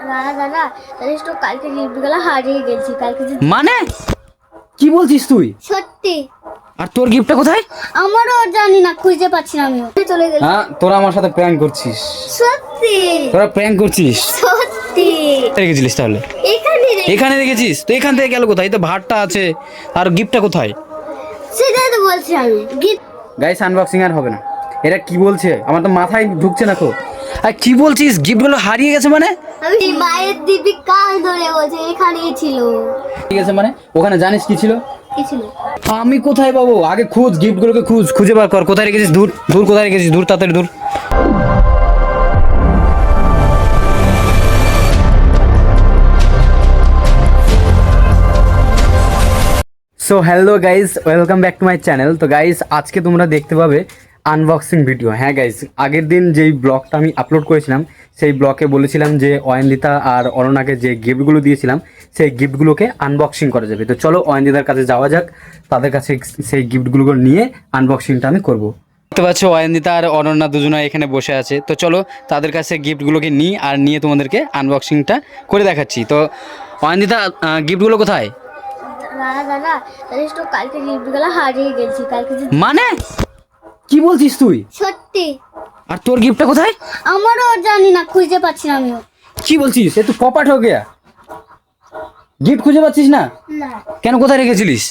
দাদা দাদা জানিস তো কালকে গিফটগুলো হারিয়ে গেছি কালকে মানে কি বলছিস তুই? সত্যি। আর তোর গিফটটা কোথায়? আমারও জানি না, খুঁজে পাচ্ছি না আমিও। চলে গেছে। হ্যাঁ, তোরা আমার সাথে প্র্যাঙ্ক করছিস। সত্যি তোরা প্র্যাঙ্ক করছিস। সত্যি। রেখেছিলিস তাহলে? এখানে রেখেছিস তো? এখান থেকে গেল কোথায়? এই তো ভাতটা আছে, আর গিফটটা কোথায়? সেটাই তো বলছি আমি। গিফট গাইস, আনবক্সিং আর হবে না। এরা কি বলছে আমার তো মাথায় ঢুকছে না তো। আর কি বলছিস? গিফটগুলো হারিয়ে গেছে মানে? আমি মায়ের দিবি কাল ধরে বলছে এখানেই ছিল। ঠিক আছে মানে ওখানে জানিস কি ছিল? কি ছিল? আমি কোথায় পাবো? আগে খুঁজ, গিফটগুলোকে খুঁজে বার কর। কোথায় রেখেছিস? দূর দূর, কোথায় রেখেছিস? দূর, তাড়াতাড়ি দূর। So hello guys, welcome back to my channel. তো গাইজ, আজকে তোমরা দেখতে পাবে আনবক্সিং ভিডিও। হ্যাঁ গাইজ, আগের দিন যেই ব্লগটা আমি আপলোড করেছিলাম সেই ব্লগে বলেছিলাম যে অয়ন্দিতা আর অরুণাকে যে গিফটগুলো দিয়েছিলাম সেই গিফটগুলোকে আনবক্সিং করা যাবে। তো চলো অয়ন্দিতার কাছে যাওয়া যাক, তাদের কাছে সেই গিফটগুলো নিয়ে আনবক্সিংটা আমি করবো। দেখতে পাচ্ছ অয়ন্দিতা আর অনন্যা দুজনে এখানে বসে আছে। তো চলো তাদের কাছে গিফটগুলোকে নিই, আর নিয়ে তোমাদেরকে আনবক্সিংটা করে দেখাচ্ছি। তো অয়ন্দিতা, গিফটগুলো কোথায়? দাদা দাদা জানিস তো কালকে গিফটগুলো হারিয়ে গেছি কালকে মানে কি বলছিস তুই? সত্যি। আর তোর গিফটটা কোথায়? আমারও জানি না, খুঁজে পাচ্ছি না আমিও। কি বলছিস? এ তো কপাট হয়ে গিয়া, গিফট খুঁজে পাচ্ছিস না না, কেন? কোথায় রেখেছিলিস?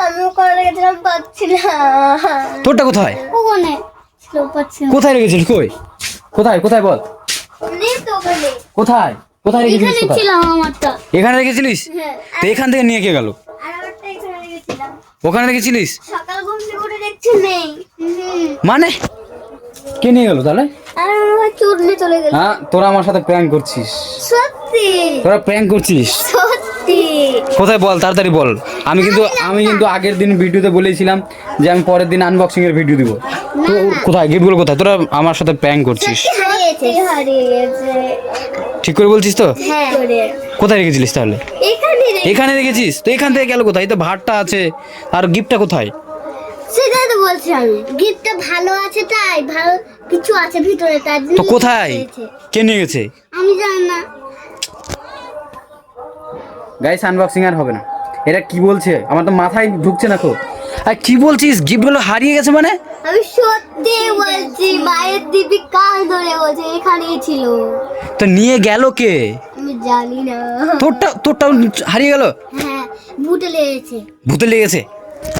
আমি ওখানে রেখেছিলাম, পাচ্ছি না। তোরটা কোথায়? ওখানে ছিল, পাচ্ছি না। কোথায় রেখেছিস? কই? কোথায় কোথায় বল? নেই তো ওখানে। কোথায় কোথায় রেখেছিলিস? এখানে কোথায়? ছিল আমারটা। এখানে রেখেছিলিস? হ্যাঁ। তো এখান থেকে নিয়ে কে গেল? আর আমারটা এখানে রেখেছিলাম। ওখানে রেখেছিলিস সকাল ঘুম থেকে উঠে দেখছি নেই। মানে কে নিয়ে গেল তাহলে? আর আমার চোর নিয়ে চলে গেল। হ্যাঁ, তোরা আমার সাথে প্র্যাঙ্ক করছিস। সত্যি তোরা প্র্যাঙ্ক করছিস। সত্যি। কোথায় বল, তাড়াতাড়ি বল। আমি কিন্তু আগের দিন ভিডিওতে বলেছিলাম যে আমি পরের দিন আনবক্সিং এর ভিডিও দিব। তো কোথায় গিফটগুলো কোথায়? তোরা আমার সাথে প্র্যাঙ্ক করছিস। হারিয়ে গেছে। ঠিক করে বলছিস তো? হ্যাঁ। কোথায় রেখেছিলিস তাহলে? এখানে রেখেছিস তো? এখান থেকে গেল কোথায়? এই তো ভাতটা আছে, আর গিফটটা কোথায়? সেটাই তো বলছি আমি। গিফটটা ভালো আছে, তাই ভালো কিছু আছে ভিতরে, তার জন্য। তো কোথায়? কে নিয়ে গেছে? আমি জানি না। গাইস, আনবক্সিং আর হবে না। এরা কি বলছে আমার তো মাথায় ঢুকছে না তো। আর কি বলছিস? গিফটগুলো হারিয়ে গেছে মানে? আমি সত্যি বলছি, মায়ের দিবি কাল ধরে বলছে এখানেই ছিল। তো নিয়ে গেল কে? আমি জানি না। তোরটা হারিয়ে গেল? হ্যাঁ, ভূতে লেগেছে। ভূতে লেগেছে?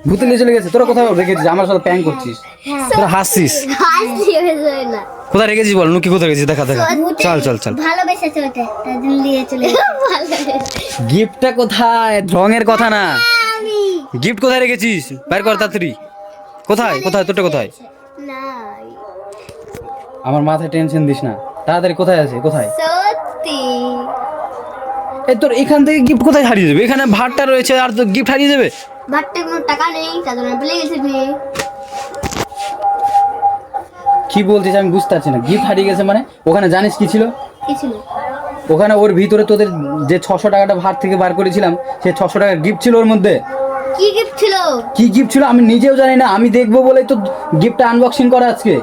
ভূতে নিয়ে চলে গেছে? তোরা কোথায় রেখেছিস? আমার সাথে প্র্যাঙ্ক করছিস। হ্যাঁ। তোরা হাসছিস। হাসি হয়েছে না। কোথায় রেখেছিস বল? নুকি কোথায় রেখেছিস? দেখা দেখা। চল চল চল। ভালোবেসেছে ওটা, তার জন্য নিয়ে চলে গেছে। গিফটটা কোথায়? রঙের কথা না, আমি গিফট কোথায় রেখেছিস? বের কর তাড়াতাড়ি। কোথায় কোথায়? তোরটা কোথায়? নাই। আমার মাথায় টেনশন দিস না, তাড়াতাড়ি কোথায় আছে? কোথায়? সত্যি। এই তোর এখান থেকে গিফট কোথায় হারিয়ে যাবে? এখানে ভাতটা রয়েছে আর তোর গিফট হারিয়ে যাবে? বাট্টে কোনো টাকা নেই, তার জন্য বলে গেছে মেয়ে। কি বলছিস আমি বুঝতে পারছি না। গিফট হারিয়ে গেছে মানে ওখানে জানিস কি ছিল? কি ছিল? ওখানে ওর ভিতরে তোদের যে 600 টাকাটা ভাত থেকে বার করেছিলাম সেই 600 টাকার গিফট ছিল ওর মধ্যে। কি গিফট ছিল? কি গিফট ছিল আমি নিজেও জানি না। আমি দেখবো বলেই তো গিফটটা আনবক্সিং করা আজকে।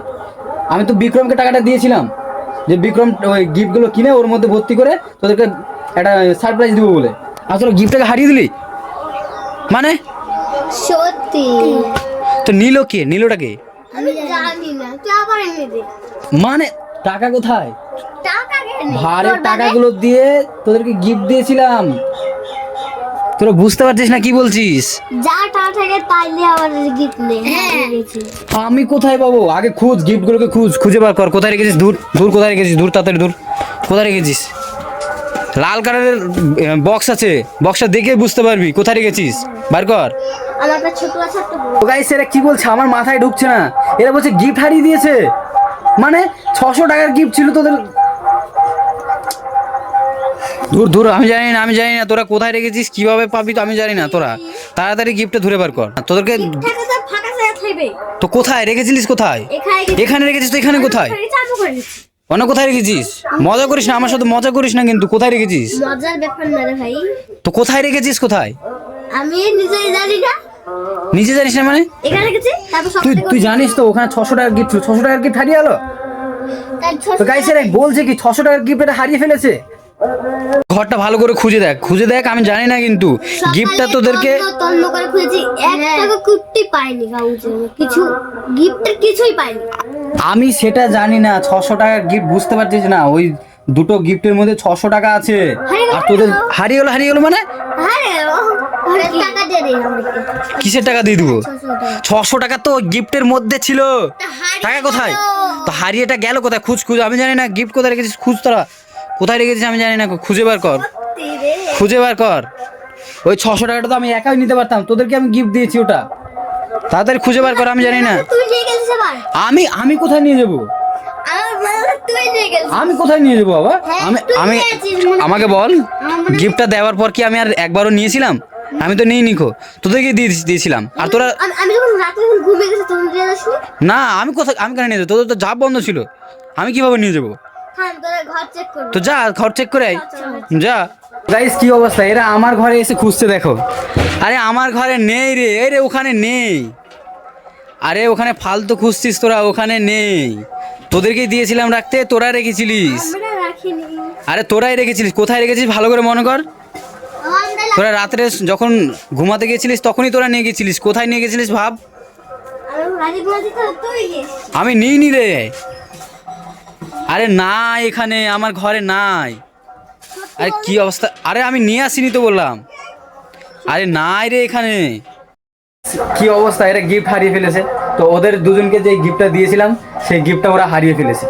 আমি তো বিক্রমকে টাকাটা দিয়েছিলাম যে বিক্রম ওই গিফটগুলো কিনে ওর মধ্যে ভর্তি করে তোদেরকে একটা সারপ্রাইজ দিব বলে। আসলে গিফটটাকে হারিয়ে দিলি মানে? সত্যি। তো নিলটা কে? আমি জানি না, তুই আবার এনে দে। মানে টাকা কোথায়? টাকা কেন? ভারের টাকাগুলো দিয়ে তোদেরকে গিফট দিয়েছিলাম। তোরা বুঝতে পারছিস না কি বলছিস? যা টাকা থেকে তাইলে আমার গিফট নেই। হ্যাঁ। আমি কোথায় পাবো? আগে খুঁজ, গিফটগুলোকে খুঁজে বার কর। কোথায় রেখেছিস? দূর দূর, কোথায় রেখেছিস? দূর, তাড়াতাড়ি দূর। কোথায় রেখেছিস? লাল কালারের বক্স আছে, বক্সটা দেখে বুঝতে পারবি কোথায় রেখেছিস। বার কর। আমারটা ছোট আছে একটা বড়। তো গাইস, এরা কি বলছে আমার মাথায় ঢুকছে না। এরা বলছে গিফট হারিয়ে দিয়েছে মানে 600 টাকার গিফট ছিল তোদের। দূর দূর, আমি জানি না তোরা কোথায় রেখেছিস, কিভাবে পাবি তো আমি জানি না। তোরা তাড়াতাড়ি গিফটটা ধরে বার কর। তোদেরকে টাকা তো ফাঁকা জায়গা থাকবে। তো কোথায় রেখেছিলিস? কোথায়? এখানে রেখেছিস তো? এখানে কোথায়? চালু করে দিচ্ছি। অন্য কোথায় রেখেছিস? মজা করিস না আমার সাথে, মজা করিস না কিন্তু। কোথায় রেখেছিস? মজার ব্যাপার না রে ভাই। তো কোথায় রেখেছিস? কোথায়? আমি নিজেই জানি না। নিজে জানিস না মানে? এখানে রেখেছি, তারপর সব তুই জানিস তো ওখানে 600 টাকার গিফট ছিল, 600 টাকার গিফট হারিয়ে গেল। তার ছোট। তো গাইস, এরা বলছে কি 600 টাকার গিফট এটা হারিয়ে ফেলেছে? ঘরটা ভালো করে খুঁজে দেখ আমি জানি না কিন্তু গিফটটা তোদেরকে তন্ন করে খুঁজেছি, এক টাকা কুট্টি পাইনি কাউকে, কিছু গিফটের কিছুই পাইনি। আমি সেটা জানি না, 600 টাকার গিফট বুঝতে পারছিস না, ওই দুটো গিফটের মধ্যে 600 টাকা আছে। আর তোদের হারিয়ে গেলো মানে আরে অনেক টাকা দিয়ে দে আমাকে। কিসের টাকা দিয়ে দিব? 600 টাকা তো গিফটের মধ্যে ছিল। হারিয়ে টাকা কোথায়? গেল। তো হারিয়েটা গেল কোথায়? খুঁজ আমি জানি না গিফট কোথায় রেখেছিস, খুঁজ তোরা কোথায় রেখেছিস আমি জানি না, খুঁজে বার কর। ওই 600 টাকাটা তো আমি একাই নিতে পারতাম, তোদেরকে আমি গিফট দিয়েছি ওটা। তাড়াতাড়ি খুঁজে বার কর, আমি জানি না। তুই নিয়ে গেছিস আবার? আমি কোথায় নিয়ে যাবো? আমার মনে হয় তুই নিয়ে গেছিস। আমি কোথায় নিয়ে যাবো বাবা? হ্যাঁ, তুই আমি নিয়েছিস মনে হয়। আমাকে বল, আমার মনে হয়- গিফটটা দেওয়ার পর কি আমি আর একবারও নিয়েছিলাম? আমি তো নিই নিখো, তোদেরকে দিয়েছিলাম। আর তোরা আমি যখন রাতে যখন ঘুমিয়ে গেছি তখন দিয়ে আসনি। না, আমি কেন নিয়ে যাবো? তোদের তো জাব বন্ধ ছিল, আমি কিভাবে নিয়ে যাবো? হ্যাঁ তোরা ঘর চেক করবি। তো যা ঘর চেক করে আয়, যা। গাইস কি অবস্থা, এরা আমার ঘরে এসে খুঁজছে দেখো। আরে আমার ঘরে নেই রে, এই রে ওখানে নেই। আরে ওখানে ফালতু খুঁজছিস তোরা, ওখানে নেই। তোদেরকে দিয়েছিলাম রাখতে, তোরা রেখেছিলিস। আমরা রাখিনি। আরে তোরাই রেখেছিলিস, কোথায় রেখেছিস ভালো করে মনে কর। আমরা তোরা রাত্রে যখন ঘুমাতে গেছিলিস তখনই তোরা নিয়ে গেছিলিস, কোথায় নিয়ে গেছিলিস ভাব। রাজি বাজি তো তুই গেছিস। আমি নিইনি রে। আরে না, এখানে আমার ঘরে নাই। আরে কি অবস্থা, আরে আমি নিয়ে আসিনি তো বললাম। আরে নাই রে এখানে। কি অবস্থা, এরা গিফট হারিয়ে ফেলেছে। তো ওদের দুজনকে যে গিফটটা দিয়েছিলাম সেই গিফটটা ওরা হারিয়ে ফেলেছে।